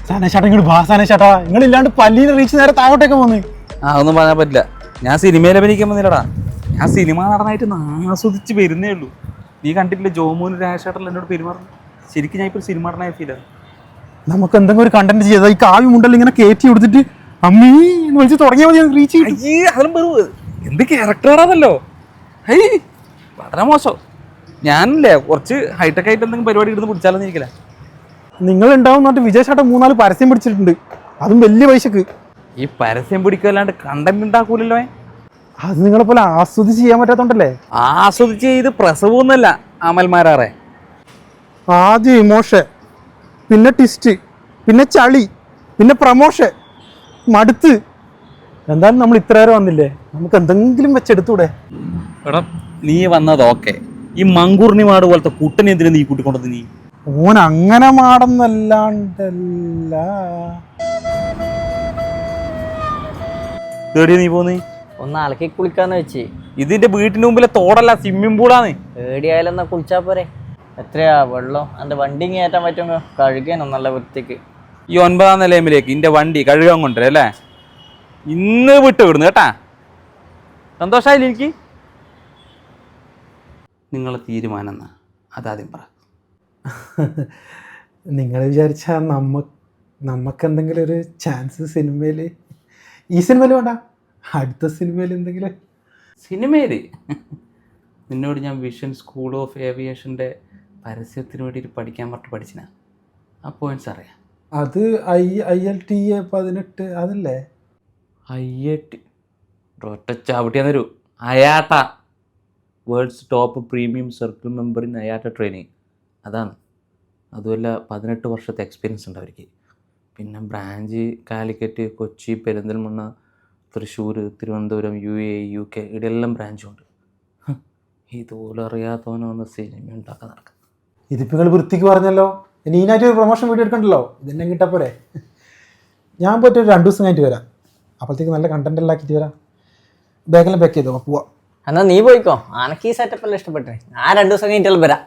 സനേഷേട്ടാ ഇങ്ങോട്ട് വാ സനേഷേട്ടാ, നിങ്ങൾ ഇല്ലാണ്ട് പല്ലിനെ റീച്ച് നേരെ താഴോട്ടേക്ക് പോന്ന്. ഒന്നും പറയാൻ പറ്റില്ല. ഞാൻ സിനിമയിൽ അഭിനയിക്കാൻ വന്നില്ലടാ. ഞാൻ സിനിമ നടനായിട്ട് ആസ്വദിച്ച് വരുന്നേ ഉള്ളൂ. നീ കണ്ടിട്ടില്ല ജോമോനും രാജേഷേട്ടൻ എന്നോട് പെരുമാറുന്നു. ശരിക്കും ഞാൻ ഇപ്പോൾ സിനിമ നടനായ ഫീലാണ്. നമുക്ക് എന്തെങ്കിലും ഒരു കണ്ടന്റ് ചെയ്താൽ ഈ കാവ്യം ഉണ്ടല്ലോ ഇങ്ങനെ കയറ്റി കൊടുത്തിട്ട് അമ്മീ എന്ന് വിളിച്ച് തുടങ്ങിയാൽ മതി, റീച്ച് ചെയ്യും. അതും പറവ് എന്ത് ക്യാരക്ടറാണല്ലോ. ഹൈ വളരെ മോശം. ഞാനല്ലേ കുറച്ച് ഹൈടെക് ആയിട്ട് എന്തെങ്കിലും പരിപാടി എടുത്ത് പിടിച്ചാലെന്ന് ഇരിക്കില്ല. നിങ്ങൾ ഉണ്ടാവും എന്നിട്ട് വിജയ് 3-4 പരസ്യം പിടിച്ചിട്ടുണ്ട്, അതും വലിയ പൈസക്ക്. ഈ പരസ്യം പിടിക്കല്ലാണ്ട് കണ്ടന്റ് ഉണ്ടാക്കൂലല്ലോ. അത് നിങ്ങളെ പോലെ ആസ്വദിച്ച് ചെയ്യാൻ പറ്റാത്തോണ്ടല്ലേ. ആസ്വദിച്ച് ചെയ്ത് പ്രസവമൊന്നുമല്ല അമൽമാരാറെ. ആദ്യം ഇമോഷൻ, പിന്നെ ട്വിസ്റ്റ്, പിന്നെ ചളി, പിന്നെ പ്രമോഷൻ, മടുത്ത്. എന്തായാലും നമ്മൾ ഇത്ര നേരം വന്നില്ലേ, നമുക്ക് എന്തെങ്കിലും വെച്ചെടുത്തൂടെ? എടാ നീ വന്നത് ഓക്കെ, ഈ മങ്കൂർണിമാട് പോലത്തെ കുട്ടനെ എന്തിനാ നീ കൂട്ടിക്കൊണ്ടത്? നീ ഓൻ അങ്ങനെ മാടന്നല്ലാണ്ടല്ല. തേടിയ നീ പോന്നേ ഒന്ന് അലക്കി കുളിക്കാന്ന് വെച്ച്. ഇതിന്റെ വീട്ടിന് മുമ്പിലെ തോടല്ല, സ്വിമ്മിംഗ് പൂളാണ്. ഏടിയായാലെന്നാ കുളിച്ചാ പോരെ? എത്രയാ വെള്ളം? എൻ്റെ വണ്ടി കയറ്റാൻ പറ്റുമോ? കഴുകാനോ നല്ല വൃത്തിക്ക്. ഈ 9ാം നിലയമ്പിലേക്ക് ഇന്റെ വണ്ടി കഴുകാൻ കൊണ്ടുവരാം അല്ലേ? ഇന്ന് വിട്ട് വിടുന്നു കേട്ടാ. സന്തോഷമായില്ല എനിക്ക്? നിങ്ങളെ തീരുമാനം എന്നാ അതാദ്യം പറ. നിങ്ങൾ വിചാരിച്ചാൽ നമുക്ക് എന്തെങ്കിലും ഒരു ചാൻസ് സിനിമയിൽ, ഈ സിനിമയിൽ വേണ്ട, അടുത്ത സിനിമയിൽ എന്തെങ്കിലും. സിനിമയിൽ നിന്നോട് ഞാൻ വിഷൻ സ്കൂൾ ഓഫ് ഏവിയേഷൻ്റെ പരസ്യത്തിന് വേണ്ടിയിട്ട് പഠിക്കാൻ പറഞ്ഞിട്ട് പഠിച്ചിന. ആ പോയിന്റ്സ് അറിയാം. അത് ILTA 18 അതല്ലേ? IIT ഒറ്റ ചവിട്ടിയാന്ന് തരൂ. IATA world's top premium circle member in IATA training. അതാണ്. അതുമല്ല 18 വർഷത്തെ എക്സ്പീരിയൻസ് ഉണ്ട് അവർക്ക്. പിന്നെ branch Calicut, Kochi, Perinthalmanna, Thrissur, Thiruvananthapuram, UAE, UK ഇവിടെയെല്ലാം ബ്രാഞ്ചുണ്ട്. ഇതുപോലെ അറിയാത്തവനോ ഒന്ന് സിനിമ ഉണ്ടാക്കാൻ നടക്കാം. ഇതിപ്പോൾ നിങ്ങൾ വൃത്തിക്ക് പറഞ്ഞല്ലോ. ഇനി ഇതിനായിട്ട് ഒരു പ്രൊമോഷൻ വീഡിയോ എടുക്കണ്ടല്ലോ, ഇതെന്നെ കിട്ടാ പോരെ? ഞാൻ പോയിട്ട് ഒരു 2 ദിവസം കഴിഞ്ഞിട്ട് വരാം. അപ്പോഴത്തേക്ക് നല്ല കണ്ടന്റ് എല്ലാം ആക്കിയിട്ട് വരാം. ബാഗെല്ലാം പാക്ക് ചെയ്തോ, പോവാം. എന്നാ നീ പോയിക്കോ, അനക്ക് ഈ സെറ്റപ്പ് എല്ലാം ഇഷ്ടപ്പെട്ടെ. ഞാൻ 2 ദിവസം കഴിഞ്ഞിട്ട് വരാം.